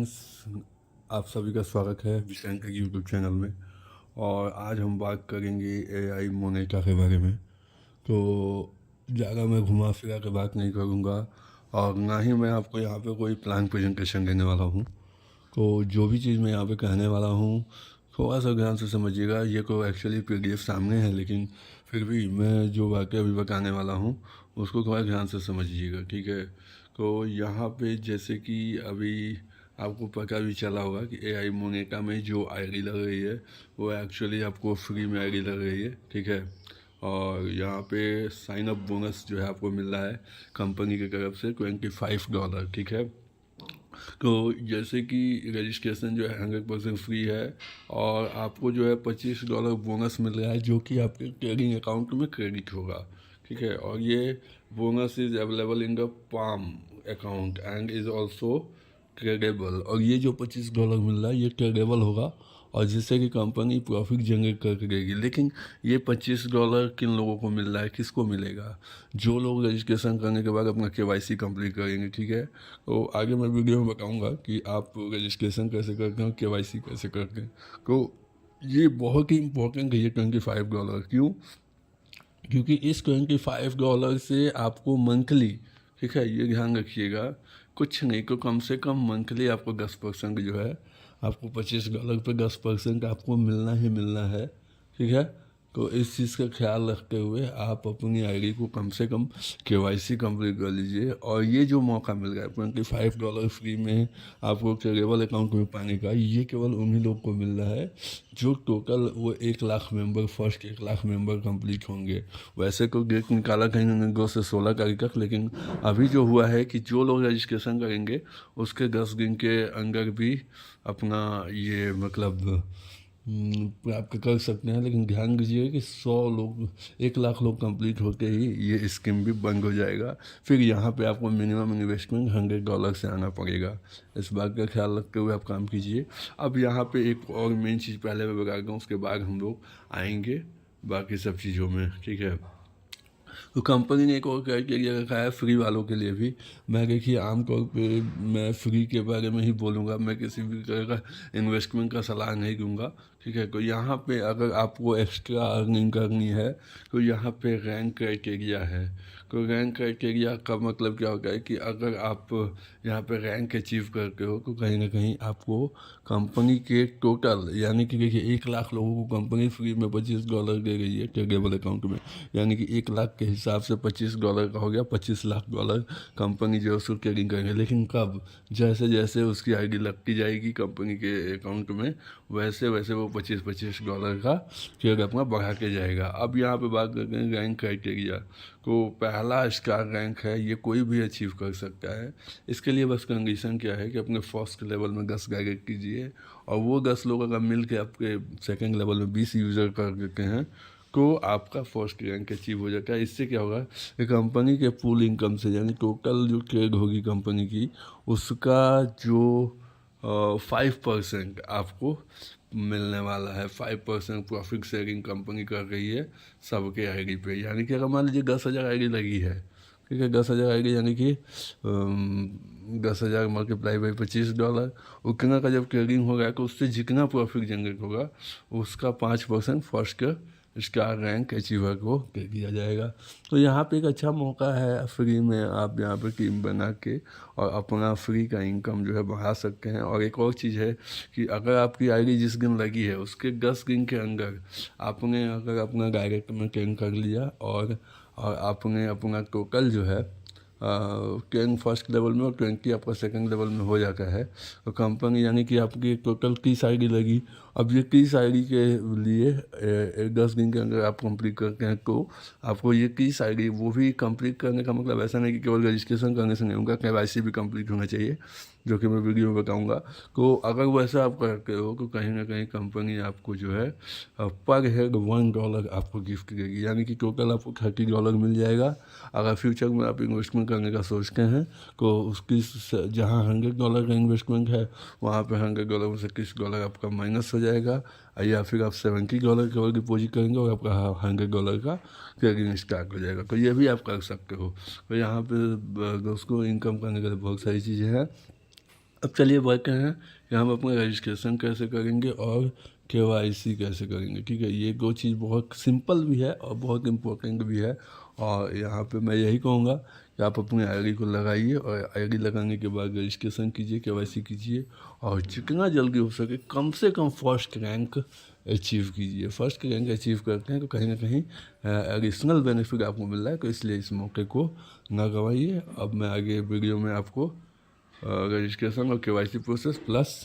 Friends, आप सभी का स्वागत है विषांक के यूट्यूब चैनल में। और आज हम बात करेंगे एआई मोनेटा के बारे में। तो ज़्यादा मैं घुमा फिरा के बात नहीं करूँगा और ना ही मैं आपको यहाँ पे कोई प्लान प्रेजेंटेशन देने वाला हूँ। तो जो भी चीज़ मैं यहाँ पे कहने वाला हूँ थोड़ा सा ध्यान से समझिएगा। ये तो एक्चुअली पीडीएफ सामने है, लेकिन फिर भी मैं जो वाक़या अभी बताने वाला हूँ उसको थोड़ा ध्यान से समझिएगा, ठीक है। तो यहाँ पे जैसे कि अभी आपको पता भी चला होगा कि एआई मोनेटा में जो आईडी लग रही है वो एक्चुअली आपको फ्री में आईडी लग रही है, ठीक है। और यहाँ पे साइन अप बोनस जो है आपको मिल रहा है कंपनी की तरफ से $25, ठीक है। तो जैसे कि रजिस्ट्रेशन जो है 100% फ्री है और आपको जो है $25 बोनस मिल रहा है जो कि आपके ट्रेडिंग अकाउंट में क्रेडिट होगा, ठीक है। और ये bonus is available in the palm account and is also tradable. और ये जो $25 मिल रहा है ये ट्रेडेबल होगा और जिससे कि कंपनी प्रॉफिट जनरेट करके देगी। लेकिन ये $25 किन लोगों को मिल रहा है, किसको मिलेगा? जो लोग रजिस्ट्रेशन करने के बाद अपना केवाईसी कंप्लीट करेंगे, ठीक है। तो आगे मैं वीडियो में बताऊंगा कि आप रजिस्ट्रेशन कैसे करते हैं, केवाईसी कैसे करते हैं। तो ये बहुत ही इंपॉर्टेंट है ये $25। क्यों? क्योंकि इस $25 से आपको मंथली, ठीक है, ये ध्यान रखिएगा, कुछ नहीं तो कम से कम मंथली आपको 10% जो है, आपको $25 पे 10% आपको मिलना ही मिलना है, ठीक है। तो इस चीज़ का ख्याल रखते हुए आप अपनी आईडी को कम से कम केवाईसी कंप्लीट कर लीजिए। और ये जो मौका मिल रहा है $25 फ्री में आपको ट्रेडेबल अकाउंट में पाने का, ये केवल उन्हीं लोग को मिल रहा है जो टोटल वो 1 lakh member, first 1 lakh member complete होंगे। वैसे तो डेट निकाला कहीं 2 से 16 तारीख तक, लेकिन अभी जो हुआ है कि जो लोग रजिस्ट्रेशन करेंगे उसके 10 दिन के अंदर भी अपना ये मतलब प्राप्त कर सकते हैं। लेकिन ध्यान दीजिए कि 100 लोग, 1 लाख लोग कंप्लीट होते ही ये स्कीम भी बंद हो जाएगा। फिर यहाँ पे आपको मिनिमम इन्वेस्टमेंट $100 से आना पड़ेगा। इस बात का ख्याल रखते हुए आप काम कीजिए। अब यहाँ पे एक और मेन चीज़ पहले मैं बता दूँ, उसके बाद हम लोग आएंगे बाकी सब चीज़ों में, ठीक है। तो कंपनी ने एक और क्राइटेरिया रखा है फ्री वालों के लिए भी। मैं देखिए आमतौर पे मैं फ्री के बारे में ही बोलूँगा, मैं किसी भी तरह का इन्वेस्टमेंट का सलाह नहीं दूंगा, ठीक है। तो यहाँ पे अगर आपको एक्स्ट्रा अर्निंग करनी है तो यहाँ पे रैंक क्राइटेरिया है। तो रैंक क्राइटेरिया का मतलब क्या होता है कि अगर आप यहाँ पे रैंक अचीव करते हो तो कहीं ना कहीं आपको कंपनी के टोटल, यानी कि देखिए 1 लाख लोगों को कंपनी फ्री में $25 दे रही है ट्रेडेबल अकाउंट में, यानी कि 1 लाख के हिसाब से $25 का हो गया, $25 लाख कंपनी जो है उसको ट्रेडिंग करेंगे। लेकिन कब? जैसे जैसे उसकी आईडी लगती जाएगी कंपनी के अकाउंट में, वैसे वैसे वो $25 का ट्रेड अपना बढ़ा के जाएगा। अब यहाँ पे बात करते हैं रैंक क्राइटेरिया। तो पहला स्टार रैंक है, ये कोई भी अचीव कर सकता है। इसके लिए बस कंडीशन क्या है कि अपने फर्स्ट लेवल में 10 टारगेट कीजिए और वो 10 लोग अगर मिल के आपके सेकेंड लेवल में 20 यूज़र कर देते हैं तो आपका फर्स्ट रैंक अचीव हो जाता है। इससे क्या होगा कि कंपनी के फुल इनकम से, यानी टोटल जो ट्रेड होगी कंपनी की, उसका जो 5% आपको मिलने वाला है। 5% प्रॉफिट शेयरिंग कंपनी कर रही है सबके आईडी पे। यानी कि अगर मान लीजिए 10,000 आईडी लगी है, ठीक है, 10,000 आईडी यानी कि 10,000 मल्टीप्लाई बाई $25, उतना का जब ट्रेडिंग होगा तो उससे जितना प्रॉफिट जनरेट होगा उसका 5% फर्स्ट स्टार रैंक अचीवर को दे दिया जाएगा। तो यहाँ पे एक अच्छा मौका है, फ्री में आप यहाँ पे टीम बना के और अपना फ्री का इनकम जो है बढ़ा सकते हैं। और एक और चीज़ है कि अगर आपकी आईडी जिस दिन लगी है उसके 10 दिन के अंदर आपने अगर अपना डायरेक्ट में ट्रेन कर लिया और आपने अपना टोटल जो है 10 फर्स्ट लेवल में और 20 आपका सेकंड लेवल में हो जाता है, तो कंपनी, यानी कि आपकी टोटल 30 आईडी लगी। अब ये 30 आईडी के लिए 10 दिन के अंदर आप कंप्लीट करते हैं तो आपको ये 30 आईडी, वो भी कंप्लीट करने का मतलब ऐसा नहीं कि केवल रजिस्ट्रेशन करने से नहीं होगा, केवाईसी भी कंप्लीट होना चाहिए, जो कि मैं वीडियो में बताऊंगा। तो अगर वैसा आप करते हो तो कहीं ना कहीं कंपनी आपको जो है पर हेड $1 आपको गिफ्ट देगी, यानी कि टोटल आपको $30 मिल जाएगा। अगर फ्यूचर में आप इन्वेस्टमेंट करने का सोचते हैं तो उसकी जहाँ $100 का इन्वेस्टमेंट है वहाँ पे $100 में से $30 आपका माइनस हो जाएगा, या फिर आप $70 केवल डिपोजिट करेंगे और आपका $100 का ट्रेडिंग स्टार्ट हो जाएगा। तो ये भी आप कर सकते हो। तो यहाँ पे दोस्तों इनकम करने के लिए बहुत सारी चीज़ें हैं। अब चलिए बात करें कि हम अपना रजिस्ट्रेशन कैसे करेंगे और केवाईसी कैसे करेंगे। ठीक है, ये दो चीज़ बहुत सिंपल भी है और बहुत इम्पोर्टेंट भी है। और यहाँ पे मैं यही कहूँगा कि आप अपनी आईडी को लगाइए और आईडी लगाने के बाद रजिस्ट्रेशन कीजिए, केवाईसी कीजिए और जितना जल्दी हो सके कम से कम फर्स्ट रैंक अचीव कीजिए। फर्स्ट रैंक अचीव करते हैं तो कहीं ना कहीं एडिशनल बेनिफिट आपको मिल रहा है, तो इसलिए इस मौके को ना गंवाइए। अब मैं आगे वीडियो में आपको रजिस्ट्रेशन और केवाईसी प्रोसेस प्लस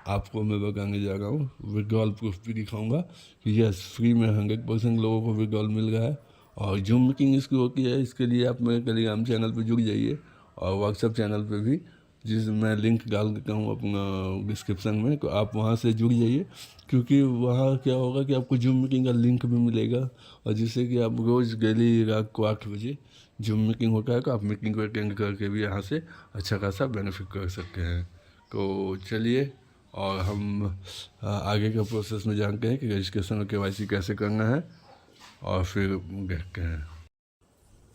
आपको मैं बताने जा रहा हूँ विड्रॉल प्रूफ भी दिखाऊंगा कि यस फ्री में 100% लोगों को विड्रॉल मिल रहा है। और जूम मीटिंग इसकी होती है, इसके लिए आप मेरे टेलीग्राम चैनल पर जुड़ जाइए और व्हाट्सएप चैनल पे भी, जिसमें लिंक डाल देता हूँ अपना डिस्क्रिप्शन में, तो आप वहाँ से जुड़ जाइए। क्योंकि वहाँ क्या होगा कि आपको जूम मीटिंग का लिंक भी मिलेगा और जिससे कि आप रोज़ डेली रात को 8 बजे जूम मीटिंग होता है तो आप मीटिंग को अटेंड करके भी यहाँ से अच्छा खासा बेनिफिट कर सकते हैं। तो चलिए और हम आगे के प्रोसेस में जानते हैं कि रजिस्ट्रेशन और केवाईसी कैसे करना है और फिर देखते हैं।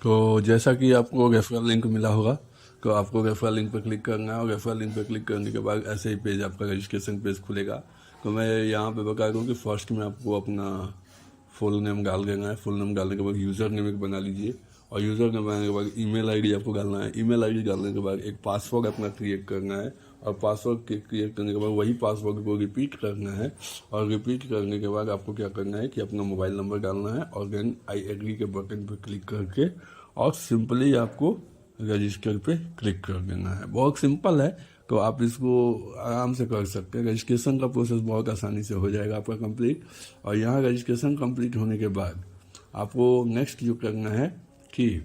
तो जैसा कि आपको रेफरल लिंक मिला होगा तो आपको रेफरल लिंक पर क्लिक करना है और रेफरल लिंक पर क्लिक करने के बाद ऐसे ही पेज आपका रजिस्ट्रेशन पेज खुलेगा। तो मैं यहाँ पे बता दूँ कि फर्स्ट में आपको अपना फुल नेम डाल देना है। फुल नेम डालने के बाद यूज़र नेम एक बना लीजिए और यूज़र नेम बनाने के बाद ईमेल आईडी आपको डालना है। ईमेल आईडी डालने के बाद एक पासवर्ड अपना क्रिएट करना है और पासवर्ड क्रिएट करने के बाद वही पासवर्ड को रिपीट करना है और रिपीट करने के बाद आपको क्या करना है कि अपना मोबाइल नंबर डालना है और देन आई एग्री के बटन पर क्लिक करके और सिंपली आपको रजिस्टर पे क्लिक कर देना है। बहुत सिंपल है, तो आप इसको आराम से कर सकते हैं। रजिस्ट्रेशन का प्रोसेस बहुत आसानी से हो जाएगा आपका कंप्लीट। और यहाँ रजिस्ट्रेशन कंप्लीट होने के बाद आपको नेक्स्ट जो करना है कि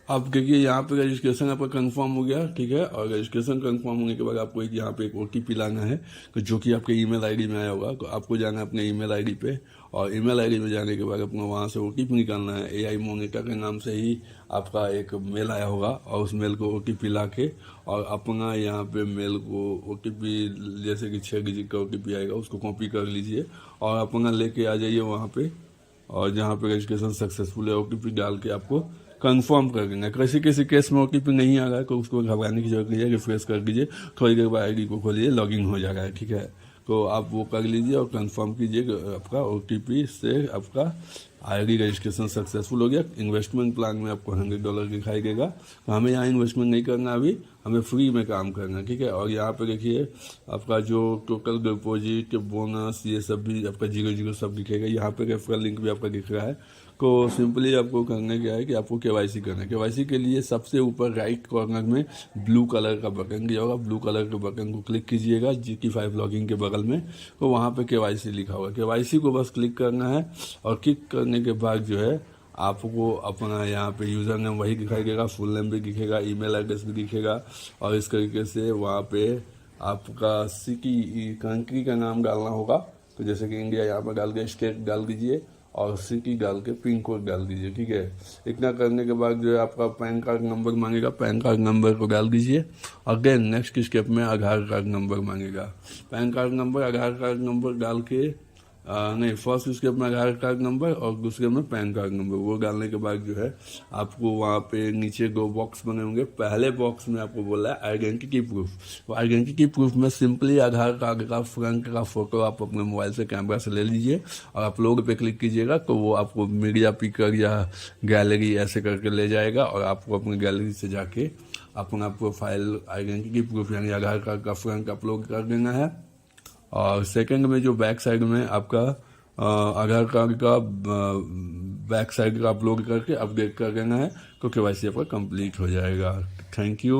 आप देखिए यहाँ पे रजिस्ट्रेशन आपका कंफर्म हो गया, ठीक है। और रजिस्ट्रेशन कंफर्म होने के बाद आपको एक यहाँ पे एक OTP लाना है तो जो कि आपके ईमेल आईडी में आया होगा। तो आपको जाना है अपने ईमेल आईडी पे और ईमेल आईडी में जाने के बाद अपना वहाँ से OTP निकालना है। AI मोनिका के नाम से ही आपका एक मेल आया होगा और उस मेल को OTP ला के और अपना यहाँ पे मेल को OTP जैसे कि 6 डिजिट का OTP आएगा उसको कॉपी कर लीजिए और अपना लेके आ जाइए वहाँ पे। और जहाँ पे रजिस्ट्रेशन सक्सेसफुल है OTP डाल के आपको कंफर्म कर देना। किसी किसी केस में OTP नहीं आ रहा है तो उसको घबराने की जरूरत नहीं है, रिफ्रेश कर दीजिए, थोड़ी देर बाद आईडी को खोलिए, लॉगिन हो जाएगा, ठीक है। तो आप वो कर लीजिए और कंफर्म कीजिए आपका OTP से आपका आईडी रजिस्ट्रेशन सक्सेसफुल हो गया। इन्वेस्टमेंट प्लान में आपको $100 दिखाई देगा। तो हमें यहाँ इन्वेस्टमेंट नहीं करना, अभी हमें फ्री में काम करना है, ठीक है। और यहाँ पे देखिए आपका जो टोटल डिपॉजिट बोनस ये सब भी आपका 0 सब दिखेगा। यहाँ पे रेफरल लिंक भी आपका दिख रहा है। तो सिंपली आपको करना क्या है कि आपको केवाईसी करना है। केवाईसी के लिए सबसे ऊपर राइट कॉर्नर में ब्लू कलर का बटन दिया होगा, ब्लू कलर के बटन को क्लिक कीजिएगा GT5 लॉगिन के बगल में, तो वहाँ पे केवाईसी लिखा होगा। केवाईसी को बस क्लिक करना है और क्लिक करने के बाद जो है आपको अपना यहाँ पे यूज़र नेम वही दिखाई देगा, फुल नेम भी दिखेगा, ईमेल एड्रेस भी दिखेगा और इस तरीके से वहाँ पे आपका सिटी कंट्री का नाम डालना होगा। तो जैसे कि इंडिया यहाँ पर डाल के स्टेट डाल दीजिए और सिटी डाल के पिन कोड डाल दीजिए, ठीक है। इतना करने के बाद जो है आपका पैन कार्ड नंबर मांगेगा, पैन कार्ड नंबर को डाल दीजिए। अगेन नेक्स्ट स्टेप में आधार कार्ड नंबर मांगेगा, पैन कार्ड नंबर आधार कार्ड नंबर डाल के नहीं, फर्स्ट स्टेप में आधार कार्ड नंबर और दूसरे में पैन कार्ड नंबर, वो डालने के बाद जो है आपको वहाँ पे नीचे 2 बॉक्स बने होंगे। पहले बॉक्स में आपको बोला है आइडेंटिटी प्रूफ। तो आइडेंटिटी प्रूफ में सिंपली आधार कार्ड का फ्रंट का फोटो आप अपने मोबाइल से कैमरा से ले लीजिए और अपलोड पे क्लिक कीजिएगा तो वो आपको मीडिया पिकर या गैलरी ऐसे करके ले जाएगा और आपको अपनी गैलरी से जाके अपना प्रोफाइल आइडेंटिटी प्रूफ यानी आधार कार्ड का फ्रंट अपलोड कर देना है। और सेकंड में जो बैक साइड में आपका आधार कार्ड का बैक साइड का अपलोड करके अपडेट कर देना है तो केवाईसी आपका कंप्लीट हो जाएगा। Thank you.